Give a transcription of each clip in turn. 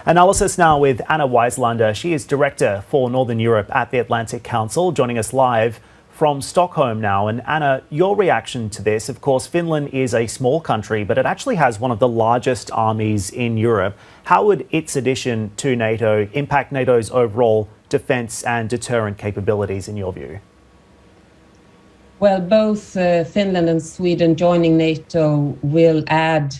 Analysis now with Anna Wieslander. She is Director for Northern Europe at the Atlantic Council, joining us live from Stockholm now. And Anna, your reaction to this? Of course, Finland is a small country, but it actually has one of the largest armies in Europe. How would its addition to NATO impact NATO's overall defence and deterrent capabilities, in your view? Well, both Finland and Sweden joining NATO will add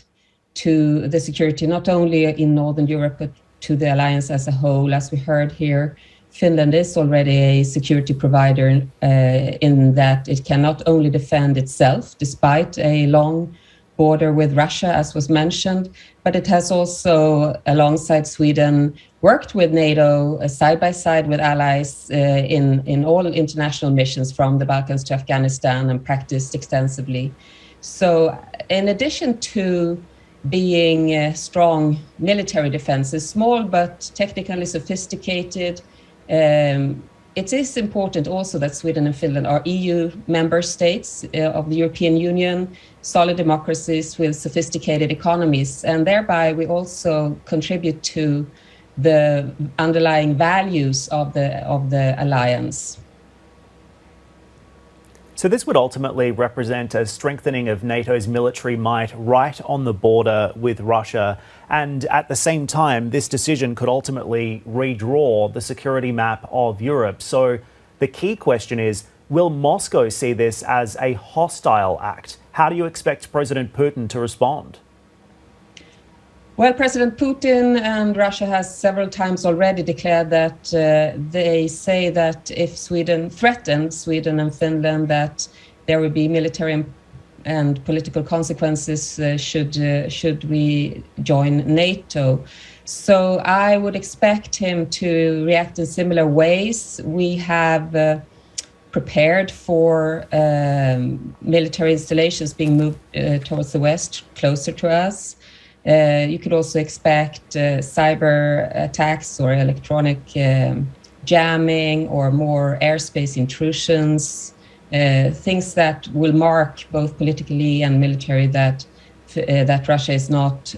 to the security, not only in Northern Europe, but to the alliance as a whole. As we heard here, Finland is already a security provider in that it can not only defend itself, despite a long border with Russia, as was mentioned, but it has also, alongside Sweden, worked with NATO side by side with allies in all international missions from the Balkans to Afghanistan and practiced extensively. So in addition to being strong military defenses, small but technically sophisticated, it is important also that Sweden and Finland are EU member states of the European Union, solid democracies with sophisticated economies, and thereby we also contribute to the underlying values of the alliance. So this would ultimately represent a strengthening of NATO's military might right on the border with Russia. And at the same time, this decision could ultimately redraw the security map of Europe. So the key question is, will Moscow see this as a hostile act? How do you expect President Putin to respond? Well, President Putin and Russia has several times already declared that they say that if Sweden threatened Sweden and Finland, that there will be military and political consequences should we join NATO. So I would expect him to react in similar ways. We have prepared for military installations being moved towards the west, closer to us. You could also expect cyber attacks or electronic jamming or more airspace intrusions, things that will mark both politically and military that Russia is not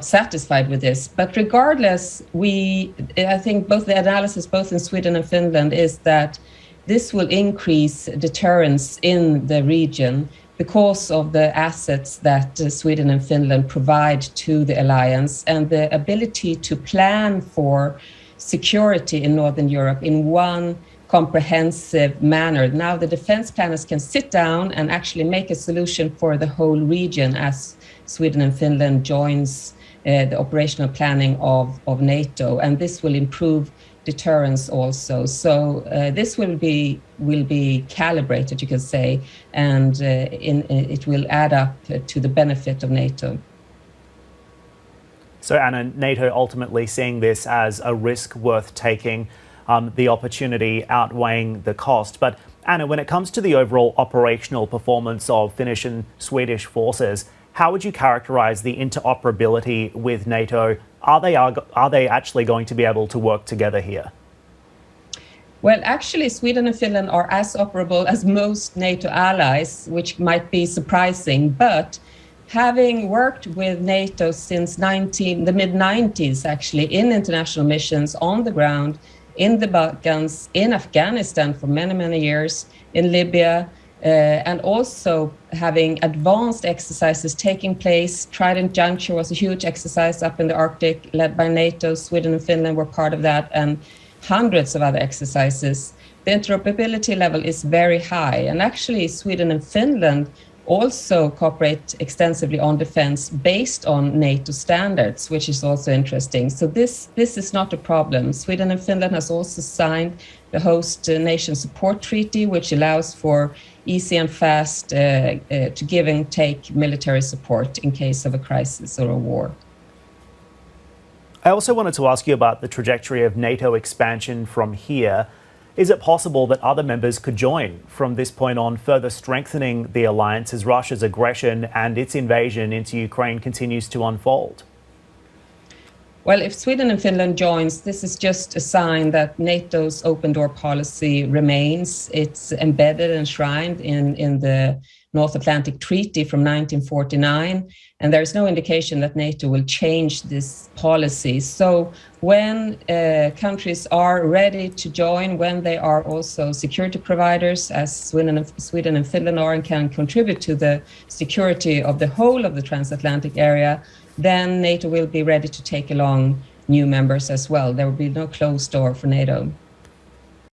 satisfied with this. But regardless, I think both the analysis, both in Sweden and Finland, is that this will increase deterrence in the region because of the assets that Sweden and Finland provide to the alliance and the ability to plan for security in Northern Europe in one comprehensive manner. Now the defense planners can sit down and actually make a solution for the whole region as Sweden and Finland joins the operational planning of NATO, and this will improve deterrence also. So this will be calibrated, you can say, and it will add up to the benefit of NATO. So Anna, NATO ultimately seeing this as a risk worth taking, the opportunity outweighing the cost. But Anna, when it comes to the overall operational performance of Finnish and Swedish forces, how would you characterize the interoperability with NATO? Are they actually going to be able to work together here? Well, actually, Sweden and Finland are as operable as most NATO allies, which might be surprising. But having worked with NATO since the mid-90s, actually, in international missions on the ground, in the Balkans, in Afghanistan for many, many years, in Libya, and also having advanced exercises taking place. Trident Juncture was a huge exercise up in the Arctic led by NATO. Sweden and Finland were part of that, and hundreds of other exercises. The interoperability level is very high, and actually Sweden and Finland also cooperate extensively on defense based on NATO standards, which is also interesting. So this is not a problem. Sweden and Finland has also signed the Host Nation Support Treaty, which allows for easy and fast to give and take military support in case of a crisis or a war. I also wanted to ask you about the trajectory of NATO expansion from here. Is it possible that other members could join from this point on, further strengthening the alliance as Russia's aggression and its invasion into Ukraine continues to unfold? Well, if Sweden and Finland joins, this is just a sign that NATO's open door policy remains. It's embedded and enshrined in the North Atlantic Treaty from 1949, and there is no indication that NATO will change this policy. So when countries are ready to join, when they are also security providers, as Sweden and Finland are, and can contribute to the security of the whole of the transatlantic area, then NATO will be ready to take along new members as well. There will be no closed door for NATO.